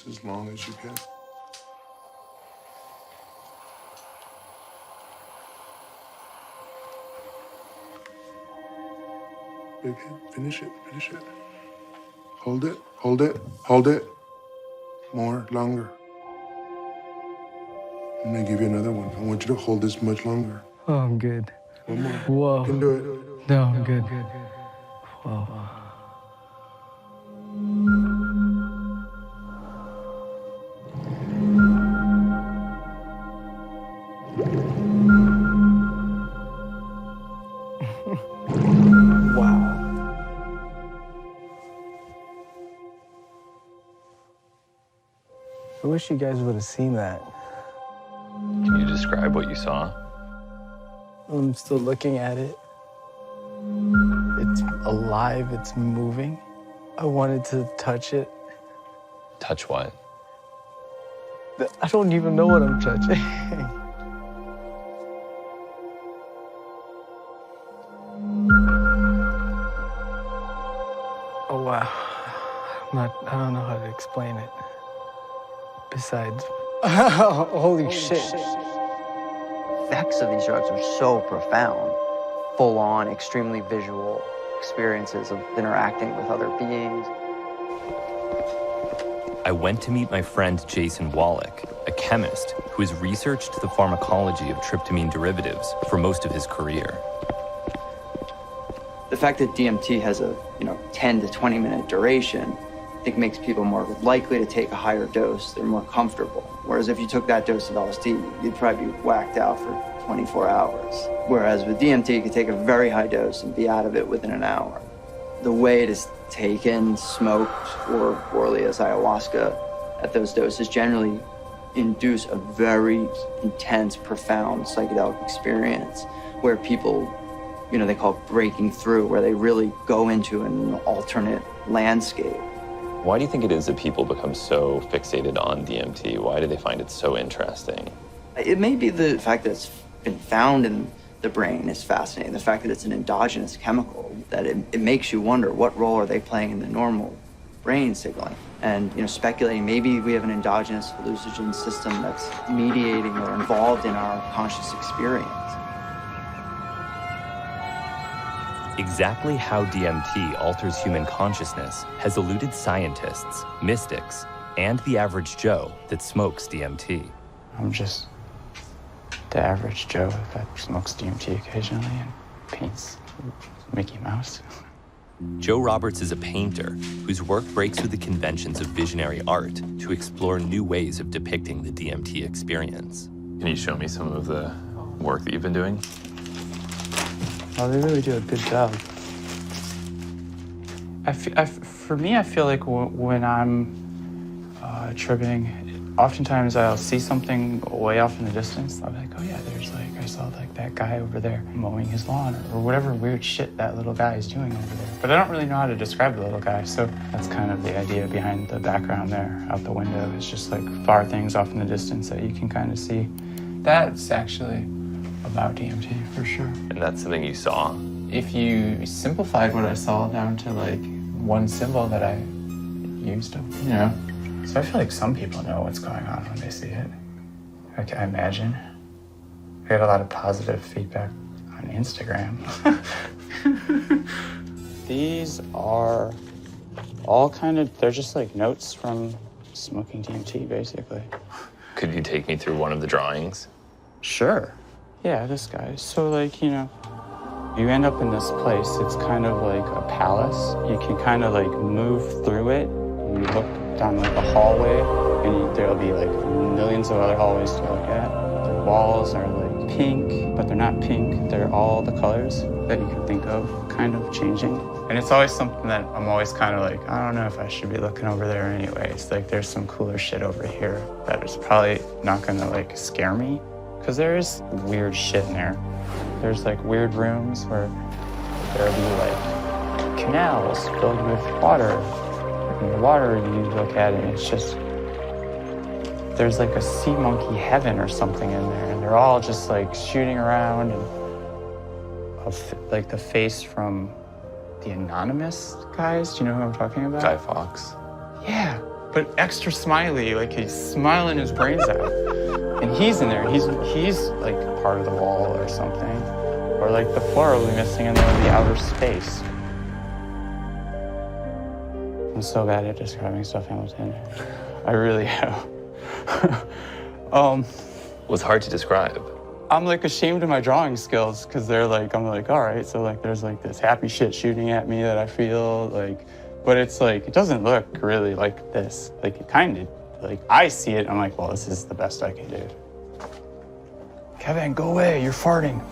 this as long as you can. Big hit. Finish it. Finish it. Hold it. Hold it. Hold it. More. Longer. I'm gonna give you another one. I want you to hold this much longer. Oh, I'm good. One more. Whoa. You can do it. No, I'm good. Whoa. Wow. I wish you guys would have seen that. Can you describe what you saw? I'm still looking at it. It's alive, it's moving. I wanted to touch it. Touch what? I don't even know what I'm touching. Oh, wow. I don't know how to explain it. Besides, holy shit. Effects of these drugs are so profound. Full-on, extremely visual experiences of interacting with other beings. I went to meet my friend Jason Wallach, a chemist who has researched the pharmacology of tryptamine derivatives for most of his career. The fact that DMT has a 10 to 20 minute duration, I think makes people more likely to take a higher dose. They're more comfortable. Whereas if you took that dose of LSD, you'd probably be whacked out for 24 hours. Whereas with DMT, you could take a very high dose and be out of it within an hour. The way it is taken, smoked, or orally as ayahuasca at those doses generally induce a very intense, profound psychedelic experience where people, they call it breaking through, where they really go into an alternate landscape. Why do you think it is that people become so fixated on DMT? Why do they find it so interesting? It may be the fact that it's been found in the brain is fascinating. The fact that it's an endogenous chemical, that it makes you wonder what role are they playing in the normal brain signaling. And speculating maybe we have an endogenous hallucinogen system that's mediating or involved in our conscious experience. Exactly how DMT alters human consciousness has eluded scientists, mystics, and the average Joe that smokes DMT. I'm just the average Joe that smokes DMT occasionally and paints Mickey Mouse. Joe Roberts is a painter whose work breaks with the conventions of visionary art to explore new ways of depicting the DMT experience. Can you show me some of the work that you've been doing? Oh, they really do a good job. For me, I feel like when I'm tripping, oftentimes I'll see something way off in the distance. I'll be like, oh yeah, I saw that guy over there mowing his lawn or whatever weird shit that little guy is doing over there. But I don't really know how to describe the little guy, so that's kind of the idea behind the background there out the window. It's just like far things off in the distance that you can kind of see. That's actually about DMT for sure. And that's something you saw? If you simplified what I saw down to like one symbol that I used, So I feel like some people know what's going on when they see it. I imagine. I get a lot of positive feedback on Instagram. These are all they're just like notes from smoking DMT, basically. Could you take me through one of the drawings? Sure. Yeah, this guy. So you end up in this place. It's kind of like a palace. You can kind of move through it. You look down a hallway, and there'll be millions of other hallways to look at. The walls are pink, but they're not pink. They're all the colors that you can think of, kind of changing. And it's always something that I'm always kind of I don't know if I should be looking over there anyways. There's some cooler shit over here that is probably not gonna scare me, because there is weird shit in there. There's weird rooms where there'll be canals filled with water. And the water, you look at it, it's just, there's a sea monkey heaven or something in there, and they're all just shooting around, and the face from the Anonymous guys. Do you know who I'm talking about? Guy Fawkes. Yeah, but extra smiley, like he's smiling his brains out. And he's in there, he's like part of the wall or something. Or like the floor will be missing and there will be outer space. I'm so bad at describing stuff, Hamilton. I really am. Was hard to describe. I'm like ashamed of my drawing skills because they're like, I'm like, all right, so like there's like this happy shit shooting at me that I feel like, but it's like, it doesn't look really like this. Like it kind of, like I see it, I'm like, well, this is the best I can do. Kevin, go away, you're farting.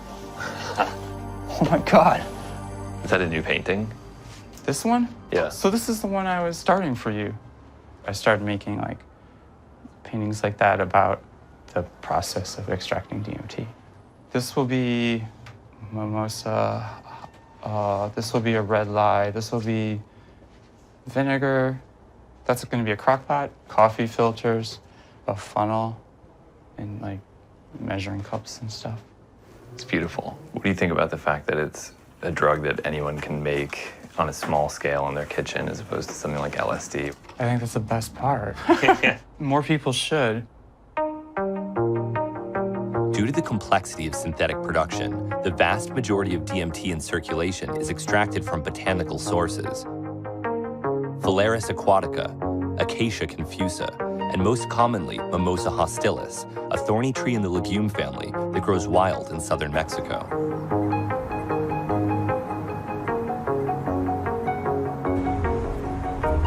Oh my God. Is that a new painting? This one? Yeah. So this is the one I was starting for you. I started making like paintings like that about the process of extracting DMT. This will be mimosa. This will be a red lye. This will be vinegar. That's going to be a crock pot, coffee filters, a funnel, and like measuring cups and stuff. It's beautiful. What do you think about the fact that it's a drug that anyone can make on a small scale in their kitchen as opposed to something like LSD? I think that's the best part. More people should. Due to the complexity of synthetic production, the vast majority of DMT in circulation is extracted from botanical sources. Phalaris aquatica, Acacia confusa, and most commonly, Mimosa hostilis, a thorny tree in the legume family that grows wild in southern Mexico.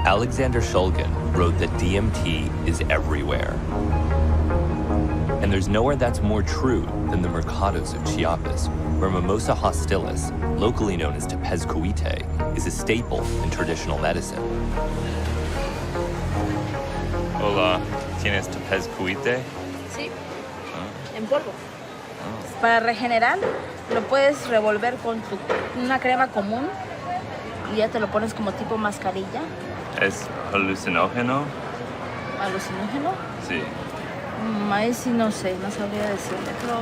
Alexander Shulgin wrote that DMT is everywhere. And there's nowhere that's more true than the mercados of Chiapas, where Mimosa hostilis, locally known as Tepezcuite, is a staple in traditional medicine. Hola, ¿tienes Tepezcuite? Sí, en polvo. Para regenerar, lo puedes revolver con una crema común y ya te lo pones como tipo mascarilla. ¿Es alucinógeno? ¿Alucinógeno? Sí. Ahí sí no sé, no sabría decirle, pero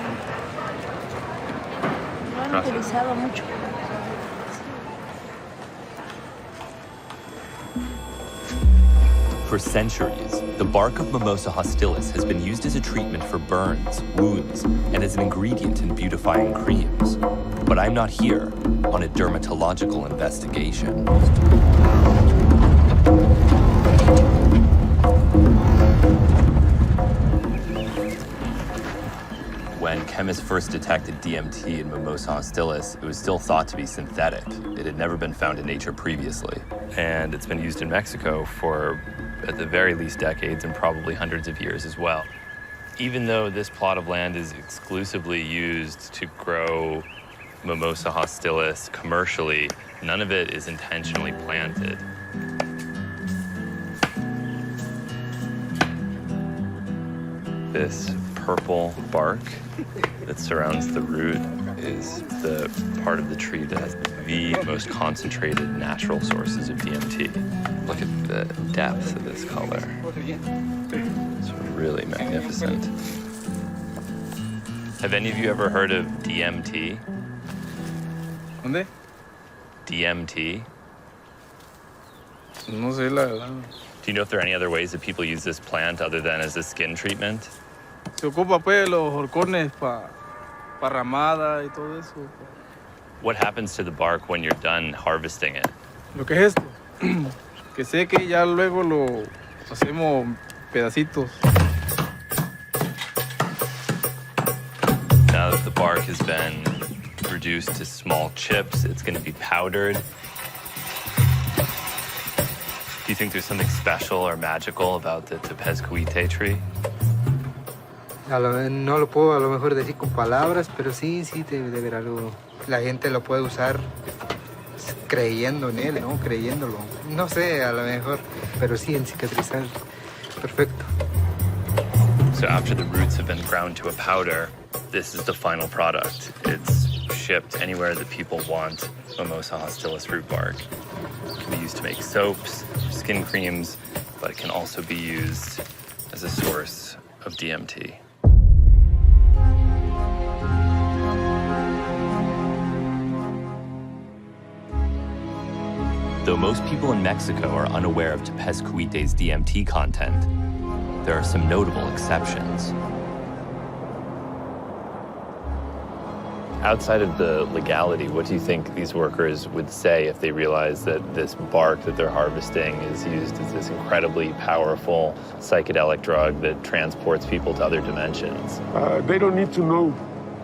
lo han utilizado mucho. For centuries, the bark of Mimosa hostilis has been used as a treatment for burns, wounds, and as an ingredient in beautifying creams. But I'm not here on a dermatological investigation. When chemists first detected DMT in Mimosa hostilis, it was still thought to be synthetic. It had never been found in nature previously. And it's been used in Mexico for, at the very least, decades and probably hundreds of years as well. Even though this plot of land is exclusively used to grow Mimosa hostilis commercially, none of it is intentionally planted. This purple bark that surrounds the root is the part of the tree that has the most concentrated natural sources of DMT. Look at the depth of this color. It's really magnificent. Have any of you ever heard of DMT? ¿Dónde? DMT? No sé, la verdad. Do you know if there are any other ways that people use this plant other than as a skin treatment? Se ocupa pues los horcones para ramada y todo eso. What happens to the bark when you're done harvesting it? Lo que es esto, que seque y ya luego lo hacemos pedacitos. Now that the bark has been reduced to small chips, it's going to be powdered. Do you think there's something special or magical about the Tepezcuite tree? No lo puedo a lo mejor decir con palabras, pero sí debe de haber algo. La gente lo puede usar creyendo en él, ¿no? Creyéndolo. No sé, a lo mejor, pero sí en cicatrizar. Perfecto. So after the roots have been ground to a powder, this is the final product. It's shipped anywhere that people want Mimosa hostilis root bark. It can be used to make soaps, skin creams, but it can also be used as a source of DMT. Though most people in Mexico are unaware of Tepezcuite's DMT content, there are some notable exceptions. Outside of the legality, what do you think these workers would say if they realize that this bark that they're harvesting is used as this incredibly powerful psychedelic drug that transports people to other dimensions? They don't need to know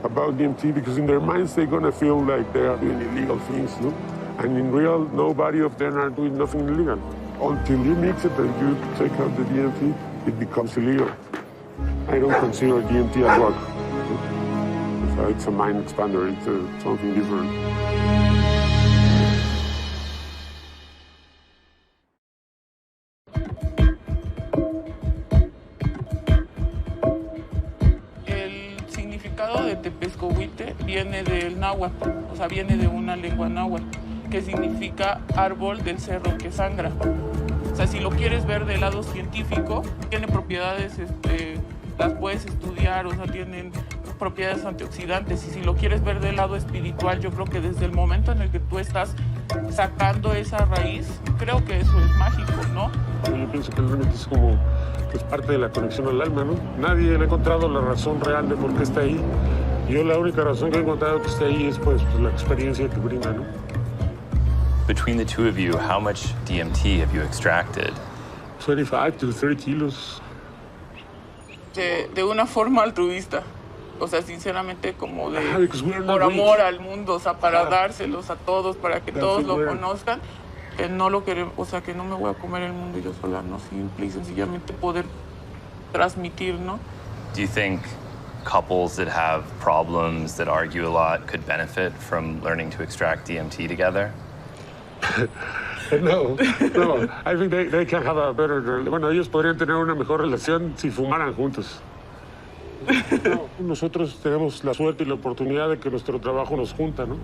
about DMT because in their minds they're gonna feel like they are doing illegal things, no? And in real, nobody of them are doing nothing illegal. Until you mix it and you take out the DMT, it becomes illegal. I don't consider DMT a drug. It's a mind expander, it's something different. El significado de Tepezcuite viene del náhuatl, o sea, viene de una lengua náhuatl, que significa árbol del cerro que sangra. O sea, si lo quieres ver del lado científico, tiene propiedades, las puedes estudiar, o sea, tienen propiedades antioxidantes. Y si lo quieres ver del lado espiritual, yo creo que desde el momento en el que tú estás sacando esa raíz, creo que eso es mágico, ¿no? Yo pienso que realmente es como que es parte de la conexión al alma, ¿no? Nadie ha encontrado la razón real de por qué está ahí. Yo la única razón que he encontrado que está ahí es pues la experiencia que brinda, ¿no? Between the two of you, how much DMT have you extracted? 25 to 30 kilos. De una forma altruista. O sea, sinceramente, como de por rich. amor al mundo, o sea, para dárselos a todos, para que todos lo conozcan, que no lo queremos, o sea, que no me voy a comer el mundo yo sola, no, simple y sencillamente poder transmitir, ¿no? Do you think couples that have problems, that argue a lot, could benefit from learning to extract DMT together? No. I think they can have a better... Bueno, ellos podrían tener una mejor relación si fumaran juntos. No, nosotros tenemos la suerte y la oportunidad de que nuestro trabajo nos junta, ¿no?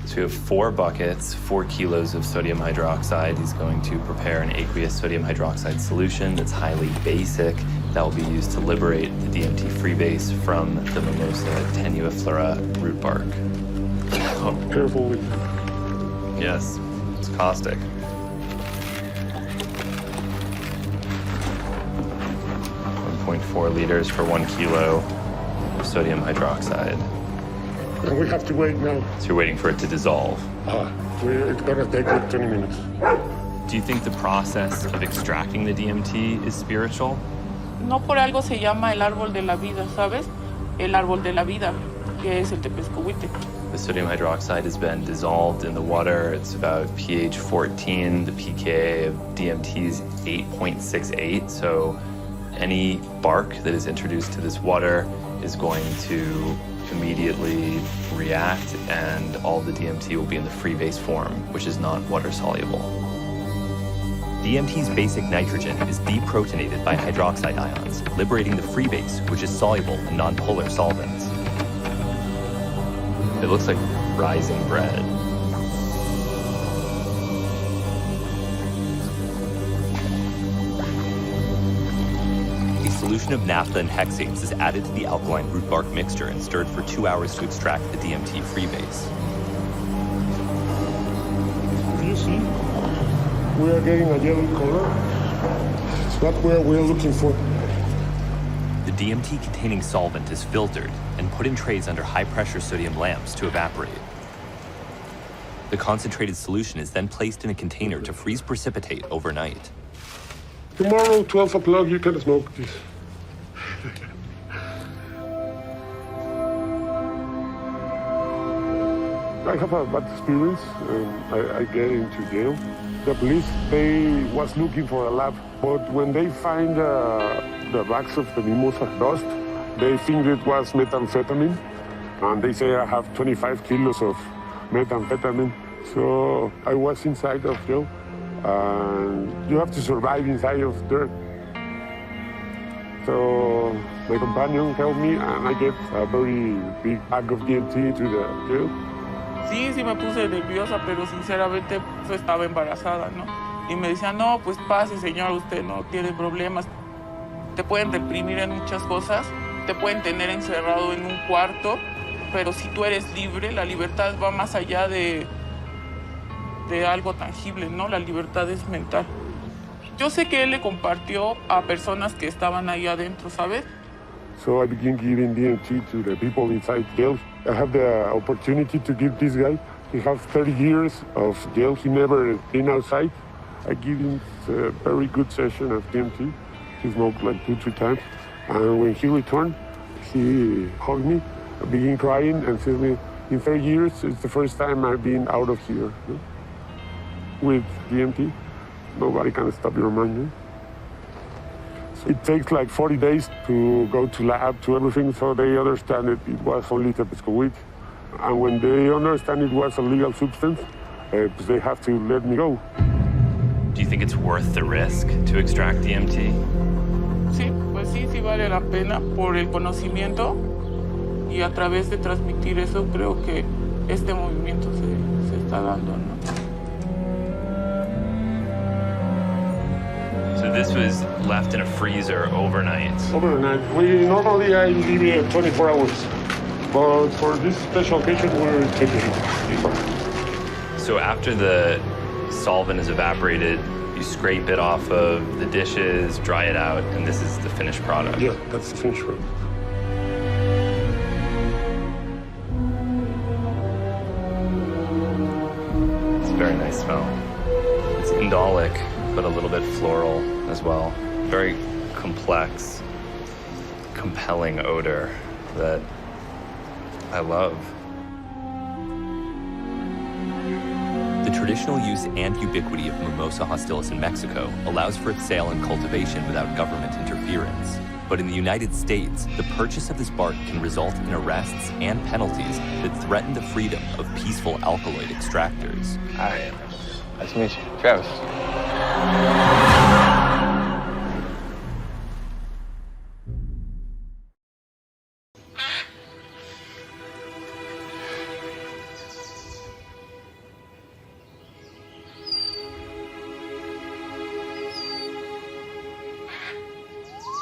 So you have 4 buckets, 4 kilos of sodium hydroxide. He's going to prepare an aqueous sodium hydroxide solution that's highly basic that will be used to liberate the DMT freebase from the Mimosa tenuiflora root bark. Oh, careful with... Yes, it's caustic. 1.4 liters for 1 kilo of sodium hydroxide. And we have to wait now. So you're waiting for it to dissolve. It's gonna take like 20 minutes. Do you think the process of extracting the DMT is spiritual? No por algo se llama el árbol de la vida, ¿sabes? El árbol de la vida, que es el Tepezcuite. The sodium hydroxide has been dissolved in the water. It's about pH 14. The pKa of DMT is 8.68. So any bark that is introduced to this water is going to immediately react, and all the DMT will be in the freebase form, which is not water soluble. DMT's basic nitrogen is deprotonated by hydroxide ions, liberating the freebase, which is soluble in nonpolar solvents. It looks like rising bread. A solution of naphtha and hexanes is added to the alkaline root bark mixture and stirred for 2 hours to extract the DMT freebase. Do you see? We are getting a yellow color. It's not what we're looking for. The DMT-containing solvent is filtered and put in trays under high-pressure sodium lamps to evaporate. The concentrated solution is then placed in a container to freeze precipitate overnight. Tomorrow, 12 o'clock, you can smoke this. I have a bad experience. I get into jail. The police, they was looking for a lab, but when they find the bags of the mimosa dust, they think it was methamphetamine, and they say I have 25 kilos of methamphetamine. So I was inside of jail, and you have to survive inside of there. So my companion helped me, and I get a very big bag of DMT to the jail. Sí me puse nerviosa, pero sinceramente pues, estaba embarazada, ¿no? Y me decían, no, pues pase, señor, usted no tiene problemas. Te pueden reprimir en muchas cosas, te pueden tener encerrado en un cuarto, pero si tú eres libre, la libertad va más allá de de algo tangible, ¿no? La libertad es mental. Yo sé que él le compartió a personas que estaban ahí adentro, ¿sabes? So I began giving DMT to the people inside jail. I have the opportunity to give this guy. He has 30 years of jail. He never been outside. I give him a very good session of DMT. He smoked like 2-3 times. And when he returned, he hugged me, began crying, and said me, in 30 years, it's the first time I've been out of here. With DMT, nobody can stop your mind. So it takes like 40 days to go to lab, to everything, so they understand it was only Tepescoweed. And when they understand it was a legal substance, they have to let me go. Do you think it's worth the risk to extract DMT? Sí, pues sí, sí vale la pena por el conocimiento y a través de transmitir eso creo que este movimiento se está dando, ¿no? So this was left in a freezer overnight. Overnight. Normally I leave it 24 hours, but for this special occasion we're taking it. So after the solvent is evaporated, you scrape it off of the dishes, dry it out, and this is the finished product. Yeah, that's the finished product. It's a very nice smell. It's indolic, but a little bit floral as well. Very complex, compelling odor that I love. The traditional use and ubiquity of Mimosa hostilis in Mexico allows for its sale and cultivation without government interference. But in the United States, the purchase of this bark can result in arrests and penalties that threaten the freedom of peaceful alkaloid extractors. Hi, nice to meet you. Travis.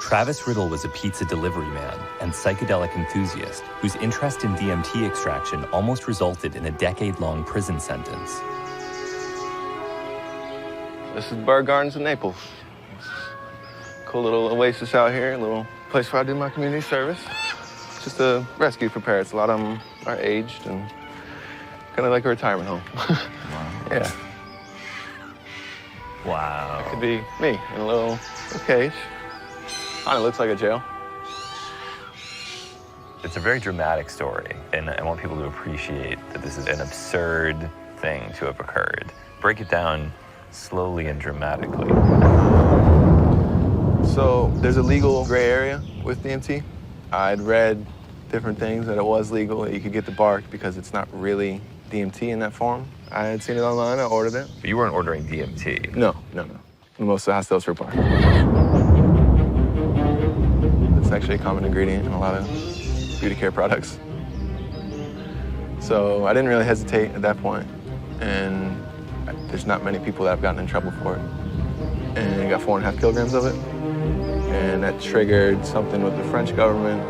Travis Riddle was a pizza delivery man and psychedelic enthusiast whose interest in DMT extraction almost resulted in a decade-long prison sentence. This is Bird Gardens in Naples. Cool little oasis out here, a little place where I do my community service. Just a rescue for parrots. A lot of them are aged and kind of like a retirement home. Wow. Yeah. Wow. Could be me in a little cage. Kind of looks like a jail. It's a very dramatic story, and I want people to appreciate that this is an absurd thing to have occurred. Break it down slowly and dramatically. So there's a legal gray area with DMT. I'd read different things that it was legal, that you could get the bark because it's not really DMT in that form. I had seen it online, I ordered it. But you weren't ordering DMT. No. Mimosa hostilis fruit bark. It's actually a common ingredient in a lot of beauty care products. So I didn't really hesitate at that point, and there's not many people that have gotten in trouble for it. And I got 4.5 kilograms of it, and that triggered something with the French government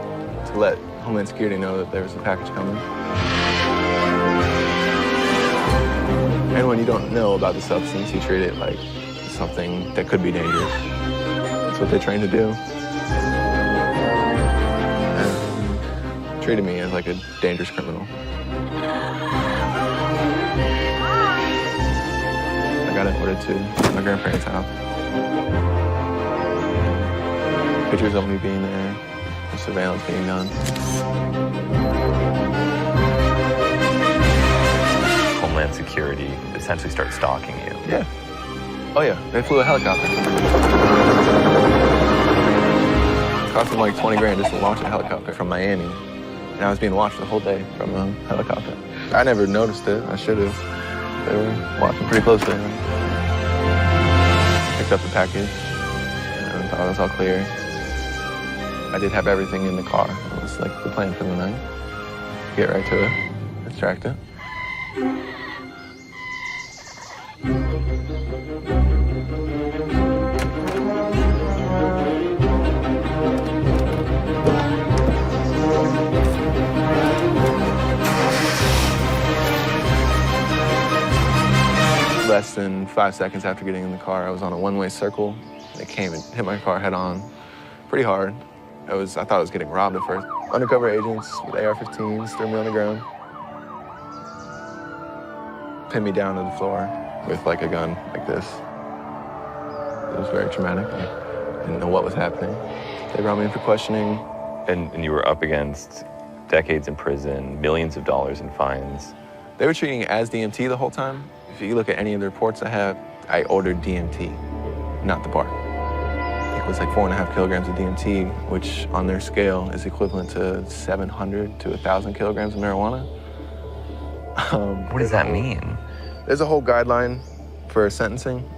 to let Homeland Security know that there was a package coming. And when you don't know about the substance, you treat it like something that could be dangerous. That's what they're trained to do. Treated me as like a dangerous criminal. I got it ordered to my grandparents' house. Pictures of me being there, the surveillance being done. Homeland Security essentially starts stalking you. Yeah. Oh yeah, they flew a helicopter. It cost them like 20 grand just to launch a helicopter from Miami. And I was being watched the whole day from a helicopter. I never noticed it. I should have. They were watching pretty closely. Picked up the package and thought it was all clear. I did have everything in the car. It was like the plan for the night. Get right to it, extract it. less than 5 seconds after getting in the car, I was on a one-way circle. It came and hit my car head on, pretty hard. I thought I was getting robbed at first. Undercover agents with AR-15s threw me on the ground, pinned me down to the floor with like a gun like this. It was very traumatic. I didn't know what was happening. They brought me in for questioning. And you were up against decades in prison, millions of dollars in fines. They were treating it as DMT the whole time. If you look at any of the reports I have, I ordered DMT, not the bar. It was like 4.5 kilograms of DMT, which on their scale is equivalent to 700 to 1,000 kilograms of marijuana. What does that mean? There's a whole guideline for sentencing.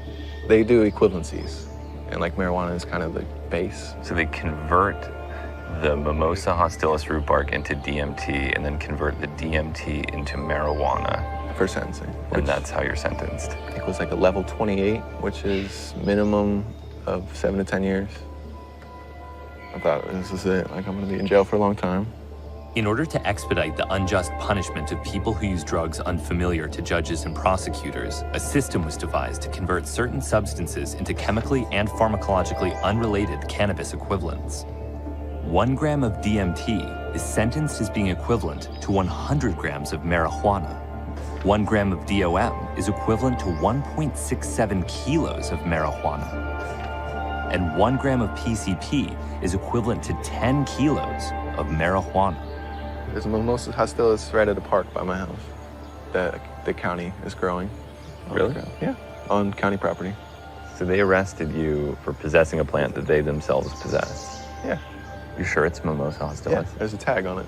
They do equivalencies, and like marijuana is kind of the base. So they convert the Mimosa hostilis root bark into DMT and then convert the DMT into marijuana. For sentencing. And that's how you're sentenced. I think it was like a level 28, which is minimum of 7 to 10 years. I thought this is it, like I'm gonna be in jail for a long time. In order to expedite the unjust punishment of people who use drugs unfamiliar to judges and prosecutors, a system was devised to convert certain substances into chemically and pharmacologically unrelated cannabis equivalents. 1 gram of DMT is sentenced as being equivalent to 100 grams of marijuana. 1 gram of DOM is equivalent to 1.67 kilos of marijuana. And 1 gram of PCP is equivalent to 10 kilos of marijuana. There's a Mimosa hostilis right at a park by my house that the county is growing. Really? Yeah, on county property. So they arrested you for possessing a plant that they themselves possess? Yeah. You sure it's Mimosa hostilis? Yeah, there's a tag on it.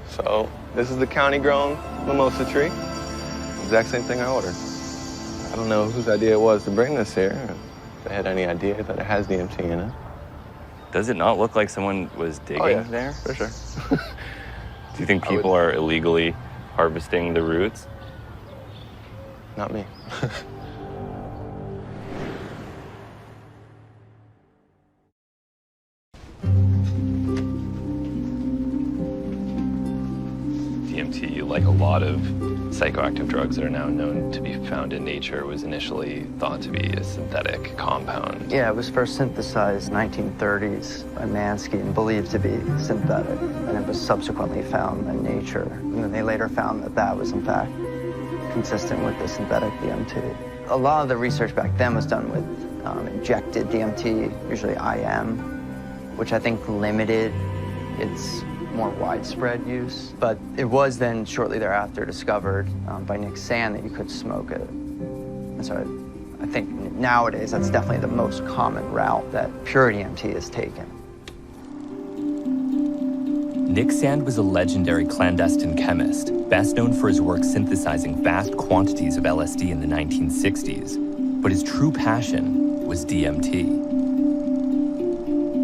So this is the county-grown mimosa tree. Exact same thing I ordered. I don't know whose idea it was to bring this here. If they had any idea that it has DMT in it. Does it not look like someone was digging there? For sure. Do you think people are illegally harvesting the roots? Not me. DMT, like a lot of psychoactive drugs that are now known to be found in nature, was initially thought to be a synthetic compound. Yeah, it was first synthesized 1930s by Mansky and believed to be synthetic, and it was subsequently found in nature. And then they later found that that was, in fact, consistent with the synthetic DMT. A lot of the research back then was done with injected DMT, usually IM, which I think limited its more widespread use. But it was then shortly thereafter discovered by Nick Sand that you could smoke it. And so I think nowadays that's definitely the most common route that pure DMT is taken. Nick Sand was a legendary clandestine chemist, best known for his work synthesizing vast quantities of LSD in the 1960s. But his true passion was DMT.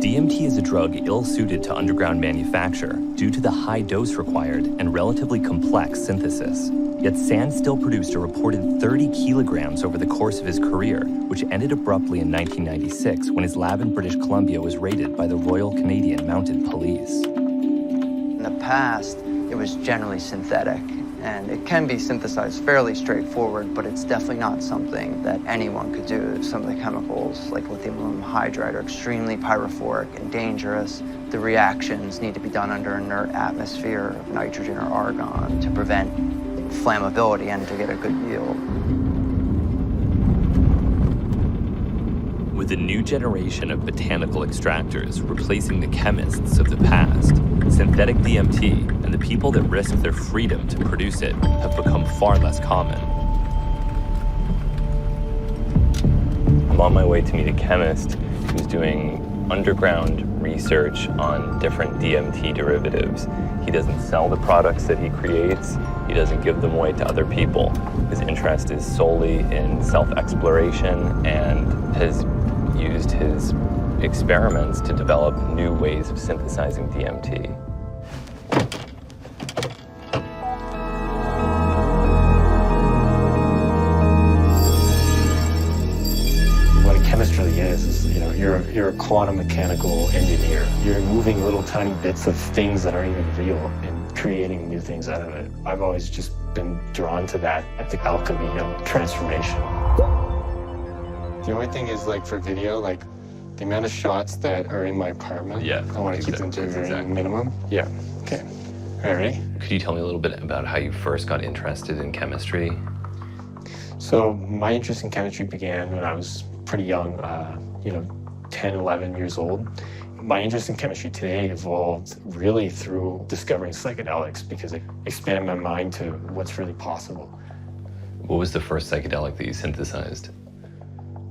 DMT is a drug ill-suited to underground manufacture due to the high dose required and relatively complex synthesis. Yet Sand still produced a reported 30 kilograms over the course of his career, which ended abruptly in 1996 when his lab in British Columbia was raided by the Royal Canadian Mounted Police. In the past, it was generally synthetic, and it can be synthesized fairly straightforward, but it's definitely not something that anyone could do. Some of the chemicals, like lithium aluminum hydride, are extremely pyrophoric and dangerous. The reactions need to be done under an inert atmosphere of nitrogen or argon to prevent flammability and to get a good yield. With a new generation of botanical extractors replacing the chemists of the past, synthetic DMT and the people that risk their freedom to produce it have become far less common. I'm on my way to meet a chemist who's doing underground research on different DMT derivatives. He doesn't sell the products that he creates. He doesn't give them away to other people. His interest is solely in self-exploration and has used his experiments to develop new ways of synthesizing DMT. What a chemist really is you're a quantum mechanical engineer. You're moving little tiny bits of things that aren't even real and creating new things out of it. I've always just been drawn to that at the alchemy of transformation. The only thing is, like, for video, like, the amount of shots that are in my apartment, I want to keep them to a very minimum. Yeah, okay. All right, ready? Could you tell me a little bit about how you first got interested in chemistry? So my interest in chemistry began when I was pretty young, 10, 11 years old. My interest in chemistry today evolved really through discovering psychedelics because it expanded my mind to what's really possible. What was the first psychedelic that you synthesized?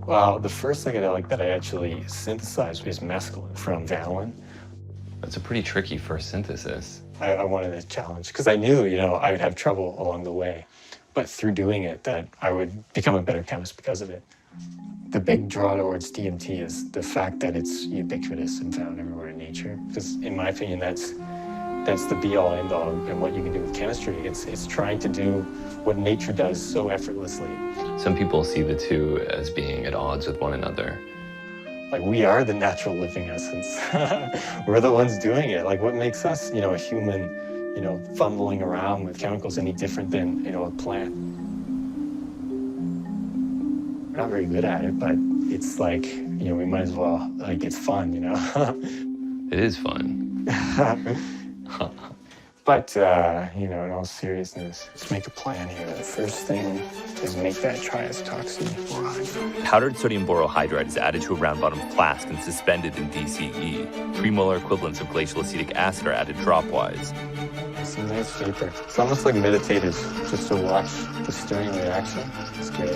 Well, the first psychedelic that I actually synthesized was mescaline from vanillin. That's a pretty tricky first synthesis. I wanted a challenge because I knew, I would have trouble along the way. But through doing it, that I would become a better chemist because of it. The big draw towards DMT is the fact that it's ubiquitous and found everywhere in nature. Because in my opinion, that's the be-all, end-all and what you can do with chemistry. It's trying to do what nature does so effortlessly. Some people see the two as being at odds with one another. Like, we are the natural living essence. We're the ones doing it. Like, what makes us, a human, fumbling around with chemicals any different than, a plant? We're not very good at it, but it's like, we might as well, like, it's fun, It is fun. But, in all seriousness, let's make a plan here. The first thing is make that triacetoxy borohydride. Powdered sodium borohydride is added to a round-bottom flask and suspended in DCE. 3 molar equivalents of glacial acetic acid are added dropwise. Some nice vapor. It's almost like meditative just to watch the stirring reaction. It's great.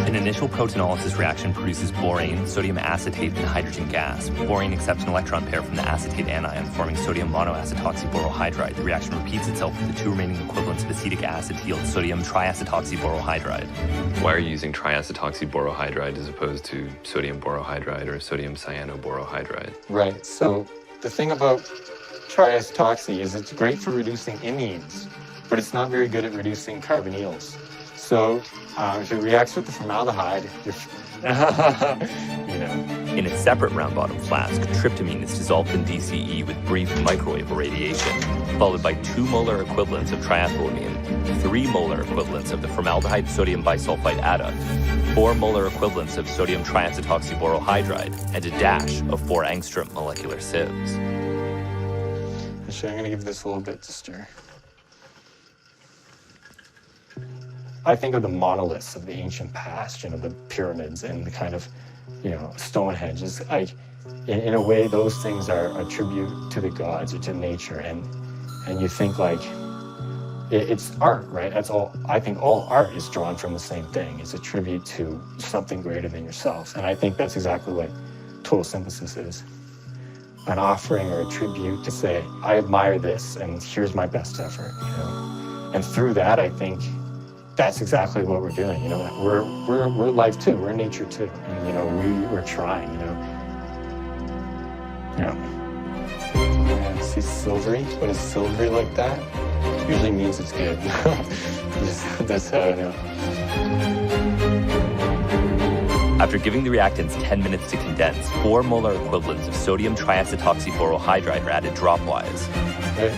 An initial proteinolysis reaction produces borane, sodium acetate, and hydrogen gas. Borane accepts an electron pair from the acetate anion, forming sodium monoacetoxy borohydride. The reaction repeats itself with the 2 remaining equivalents of acetic acid to yield sodium triacetoxy borohydride. Why are you using triacetoxy borohydride as opposed to sodium borohydride or sodium cyanoborohydride? Right. So the thing about triacetoxy is it's great for reducing imines, but it's not very good at reducing carbonyls. So if it reacts with the formaldehyde, In a separate round-bottom flask, tryptamine is dissolved in DCE with brief microwave irradiation, followed by 2 molar equivalents of triethylamine, 3 molar equivalents of the formaldehyde sodium bisulfite adduct, 4 molar equivalents of sodium triacetoxy borohydride, and a dash of 4 angstrom molecular sieves. Actually, I'm going to give this a little bit to stir. I think of the monoliths of the ancient past, the pyramids and the kind of, Stonehenge. It's like, in a way, those things are a tribute to the gods or to nature. And you think, like, it's art, right? That's all. I think all art is drawn from the same thing. It's a tribute to something greater than yourself. And I think that's exactly what total synthesis is. An offering or a tribute to say, I admire this, and here's my best effort, And through that, I think that's exactly what we're doing, We're life too, we're nature too, and we're trying, Yeah, see silvery? When it's silvery like that, usually means it's good. That's how I know. After giving the reactants 10 minutes to condense, 4 molar equivalents of sodium triacetoxy borohydride are added dropwise. Right.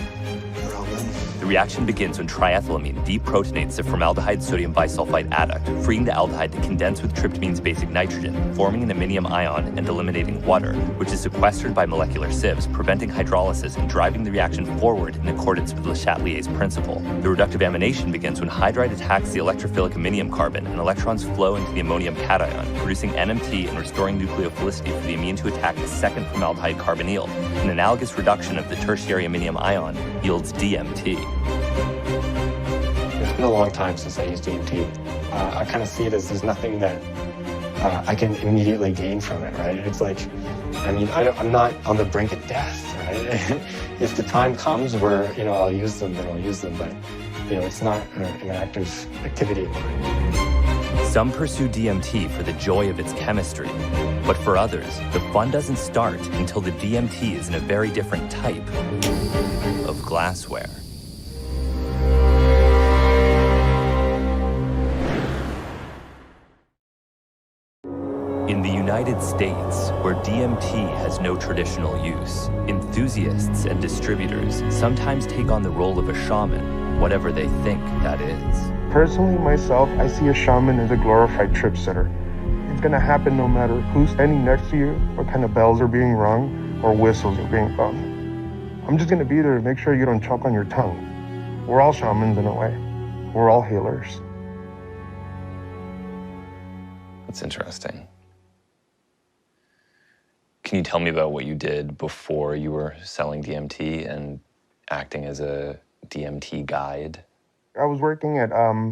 The reaction begins when triethylamine deprotonates the formaldehyde sodium bisulfite adduct, freeing the aldehyde to condense with tryptamine's basic nitrogen, forming an aminium ion and eliminating water, which is sequestered by molecular sieves, preventing hydrolysis and driving the reaction forward in accordance with Le Chatelier's principle. The reductive amination begins when hydride attacks the electrophilic aminium carbon and electrons flow into the ammonium cation, producing NMT and restoring nucleophilicity for the amine to attack the second formaldehyde carbonyl. An analogous reduction of the tertiary aminium ion yields DMT. It's been a long time since I used DMT. I kind of see it as there's nothing that I can immediately gain from it, right? It's like, I'm not on the brink of death, right? If the time comes where, I'll use them, then I'll use them, but, it's not an active activity of mine. Some pursue DMT for the joy of its chemistry, but for others, the fun doesn't start until the DMT is in a very different type of glassware. In the United States, where DMT has no traditional use, enthusiasts and distributors sometimes take on the role of a shaman, whatever they think that is. Personally, myself, I see a shaman as a glorified trip sitter. It's gonna happen no matter who's standing next to you, what kind of bells are being rung, or whistles are being blown. I'm just gonna be there to make sure you don't choke on your tongue. We're all shamans in a way. We're all healers. That's interesting. Can you tell me about what you did before you were selling DMT and acting as a DMT guide? I was working at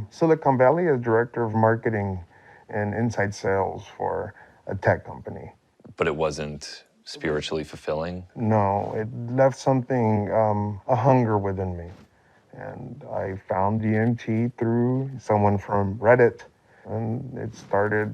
Silicon Valley as director of marketing and inside sales for a tech company. But it wasn't spiritually fulfilling? No, it left something, a hunger within me. And I found DMT through someone from Reddit, and it started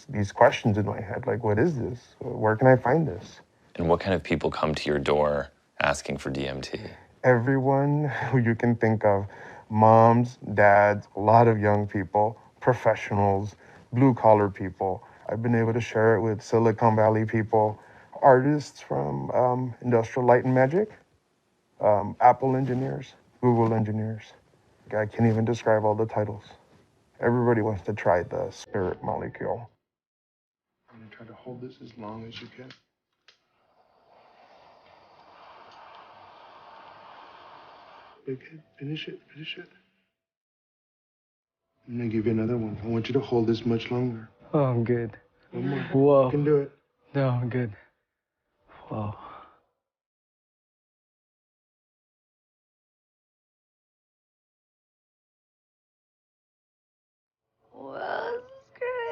these questions in my head, like, what is this? Where can I find this? And what kind of people come to your door asking for DMT? Everyone who you can think of, moms, dads, a lot of young people, professionals, blue-collar people. I've been able to share it with Silicon Valley people, artists from Industrial Light and Magic, Apple engineers, Google engineers. I can't even describe all the titles. Everybody wants to try the spirit molecule. I'm gonna try to hold this as long as you can. Okay, finish it, finish it. I'm gonna give you another one. I want you to hold this much longer. Oh, I'm good. One more. Whoa. You can do it. No, I'm good. Whoa. Wow, this is great.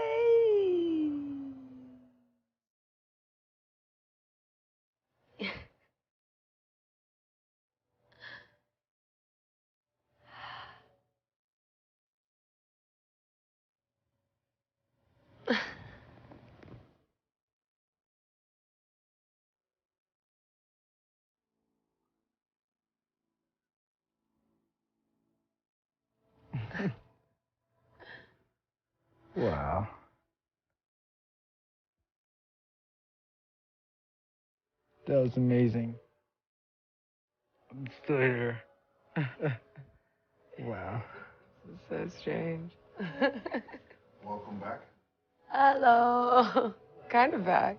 Wow. That was amazing. I'm still here. Wow. This is so strange. Welcome back. Hello. Kind of back.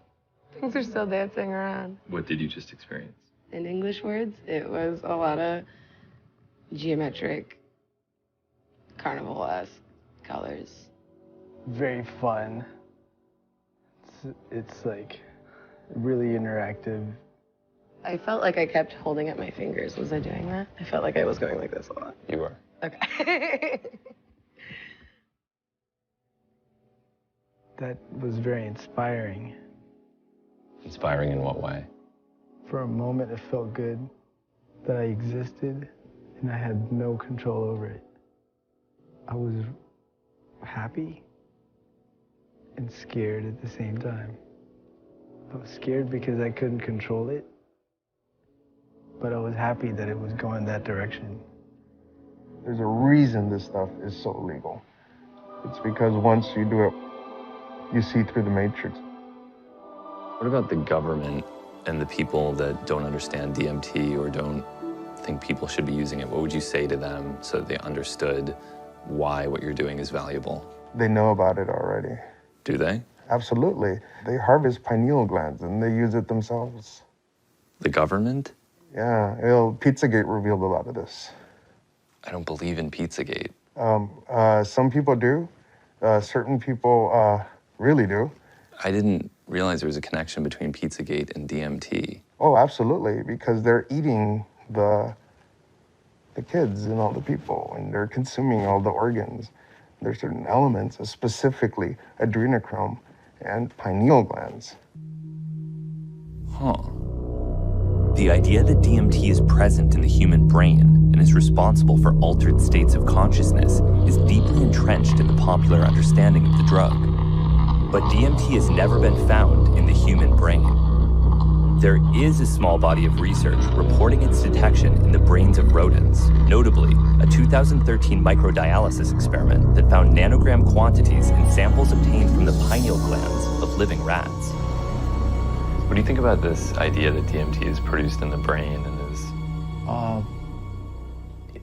Things are still dancing around. What did you just experience? In English words, it was a lot of geometric, carnival-esque colors. Very fun. It's like really interactive. I felt like I kept holding up my fingers. Was I doing that? I felt like I was going like this a lot. You were. Okay. That was very inspiring. Inspiring in what way? For a moment, it felt good that I existed and I had no control over it. I was happy and scared at the same time. I was scared because I couldn't control it, but I was happy that it was going that direction. There's a reason this stuff is so illegal. It's because once you do it, you see through the matrix. What about the government and the people that don't understand DMT or don't think people should be using it? What would you say to them so that they understood why what you're doing is valuable? They know about it already. Do they? Absolutely. They harvest pineal glands and they use it themselves. The government? Yeah, Pizzagate revealed a lot of this. I don't believe in Pizzagate. Some people do. Certain people really do. I didn't realize there was a connection between Pizzagate and DMT. Oh, absolutely, because they're eating the kids and all the people, and they're consuming all the organs. There's certain elements, specifically adrenochrome and pineal glands. Huh. The idea that DMT is present in the human brain and is responsible for altered states of consciousness is deeply entrenched in the popular understanding of the drug. But DMT has never been found in the human brain. There is a small body of research reporting its detection in the brains of rodents, notably a 2013 microdialysis experiment that found nanogram quantities in samples obtained from the pineal glands of living rats. What do you think about this idea that DMT is produced in the brain and is...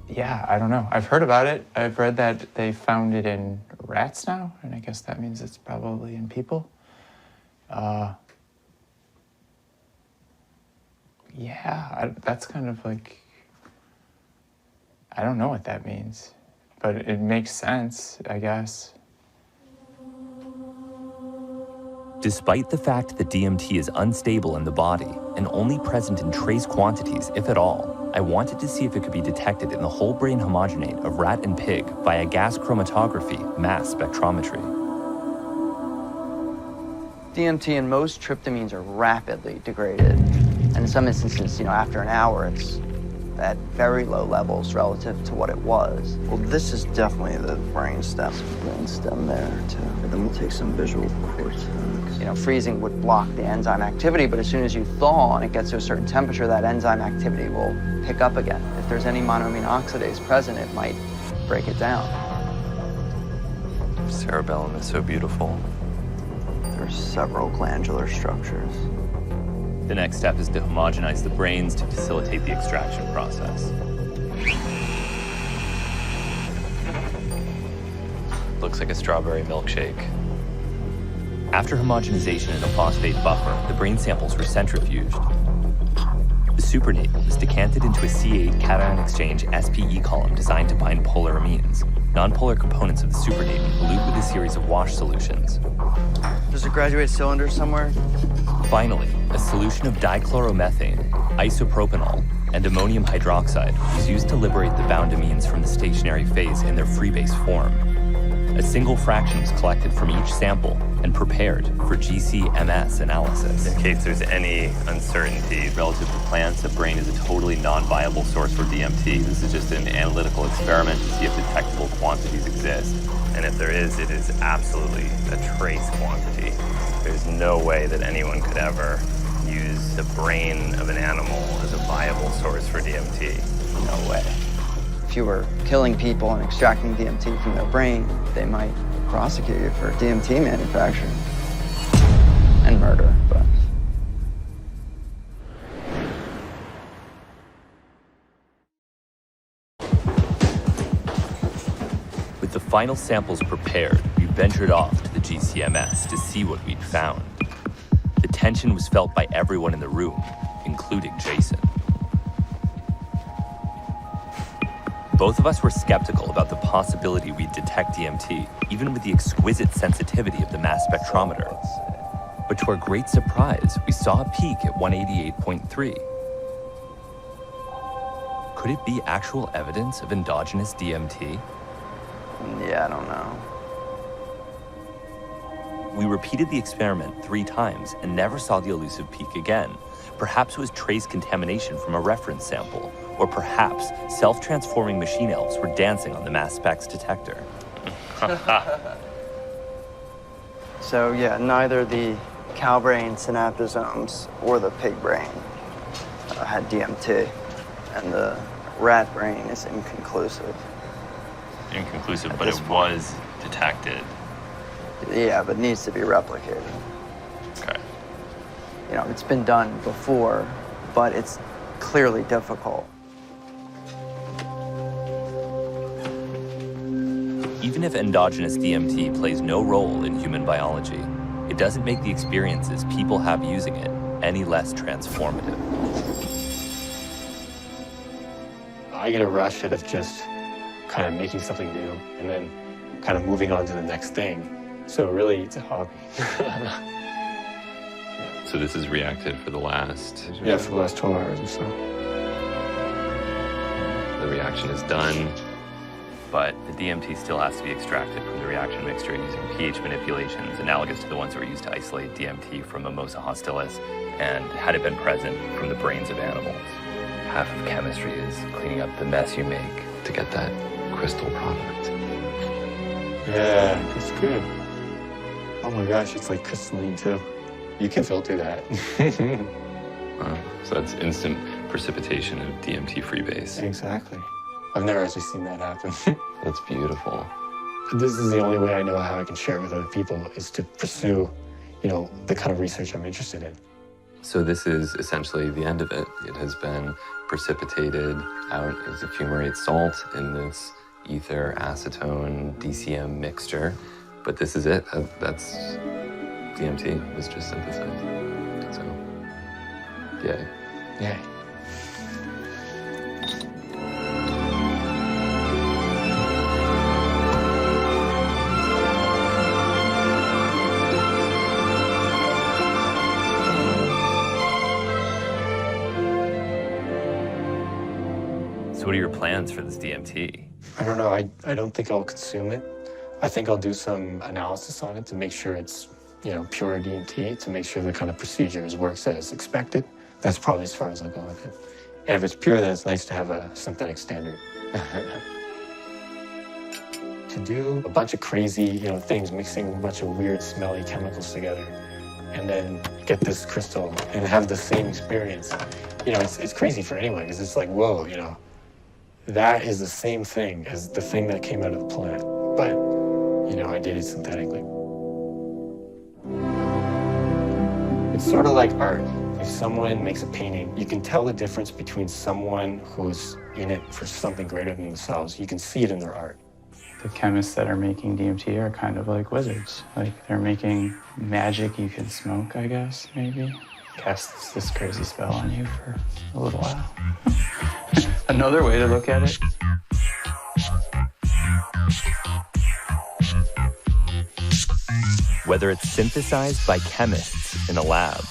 Yeah, I don't know. I've heard about it. I've read that they found it in rats now, and I guess that means it's probably in people. That's kind of like, I don't know what that means, but it makes sense, I guess. Despite the fact that DMT is unstable in the body and only present in trace quantities, if at all, I wanted to see if it could be detected in the whole brain homogenate of rat and pig via gas chromatography mass spectrometry. DMT and most tryptamines are rapidly degraded. And in some instances, after an hour, it's at very low levels relative to what it was. Well, this is definitely the brain stem. Brain stem there, too. And then we'll take some visual cortex. Freezing would block the enzyme activity, but as soon as you thaw and it gets to a certain temperature, that enzyme activity will pick up again. If there's any monoamine oxidase present, it might break it down. Cerebellum is so beautiful. There's several glandular structures. The next step is to homogenize the brains to facilitate the extraction process. Looks like a strawberry milkshake. After homogenization in a phosphate buffer, the brain samples were centrifuged. The supernate was decanted into a C8 cation exchange SPE column designed to bind polar amines. Nonpolar components of the supernate elute with a series of wash solutions. There's a graduated cylinder somewhere. Finally, a solution of dichloromethane, isopropanol, and ammonium hydroxide was used to liberate the bound amines from the stationary phase in their free-base form. A single fraction was collected from each sample and prepared for GC-MS analysis. In case there's any uncertainty relative to plants, the brain is a totally non-viable source for DMT. This is just an analytical experiment to see if detectable quantities exist. And if there is, it is absolutely a trace quantity. There's no way that anyone could ever use the brain of an animal as a viable source for DMT. No way. If you were killing people and extracting DMT from their brain, they might prosecute you for DMT manufacturing and murder, but... With the final samples prepared, we ventured off to the GCMS to see what we'd found. The tension was felt by everyone in the room, including Jason. Both of us were skeptical about the possibility we'd detect DMT, even with the exquisite sensitivity of the mass spectrometer. But to our great surprise, we saw a peak at 188.3. Could it be actual evidence of endogenous DMT? Yeah, I don't know. We repeated the experiment 3 times and never saw the elusive peak again. Perhaps it was trace contamination from a reference sample, or perhaps self-transforming machine elves were dancing on the mass specs detector. So yeah, neither the cow brain synaptosomes or the pig brain had DMT, and the rat brain is inconclusive. Inconclusive, but it was detected. Yeah, but needs to be replicated. Okay. It's been done before, but it's clearly difficult. Even if endogenous DMT plays no role in human biology, it doesn't make the experiences people have using it any less transformative. I get a rush out of just kind of making something new and then kind of moving on to the next thing. So really, it's a hobby. So this is reacted for the last... Yeah, for the last 12 hours or so. The reaction is done, but the DMT still has to be extracted from the reaction mixture using pH manipulations analogous to the ones that were used to isolate DMT from Mimosa hostilis, and had it been present, from the brains of animals. Half of chemistry is cleaning up the mess you make to get that crystal product. Yeah, it's good. Oh my gosh, it's like crystalline too. You can filter that. So that's instant precipitation of DMT-free base. Exactly. I've never actually seen that happen. That's beautiful. This is the only way I know how I can share with other people is to pursue, the kind of research I'm interested in. So this is essentially the end of it. It has been precipitated out as a fumarate salt in this ether, acetone, DCM mixture. But this is it. That's DMT was just synthesized. So, yay. Yay. So what are your plans for this DMT? I don't know. I don't think I'll consume it. I think I'll do some analysis on it to make sure it's, pure DMT, to make sure the kind of procedures works as expected. That's probably as far as I'll go with it. And if it's pure, then it's nice to have a synthetic standard. To do a bunch of crazy, things, mixing a bunch of weird, smelly chemicals together, and then get this crystal and have the same experience. It's crazy for anyone, because it's like, whoa, that is the same thing as the thing that came out of the plant. But, I did it synthetically. It's sort of like art. If someone makes a painting, you can tell the difference between someone who's in it for something greater than themselves. You can see it in their art. The chemists that are making DMT are kind of like wizards. Like, they're making magic you can smoke, I guess, maybe. Casts this crazy spell on you for a little while. Another way to look at it. Whether it's synthesized by chemists in a lab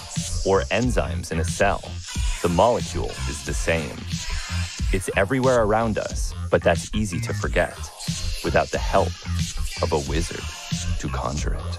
or enzymes in a cell, the molecule is the same. It's everywhere around us, but that's easy to forget without the help of a wizard to conjure it.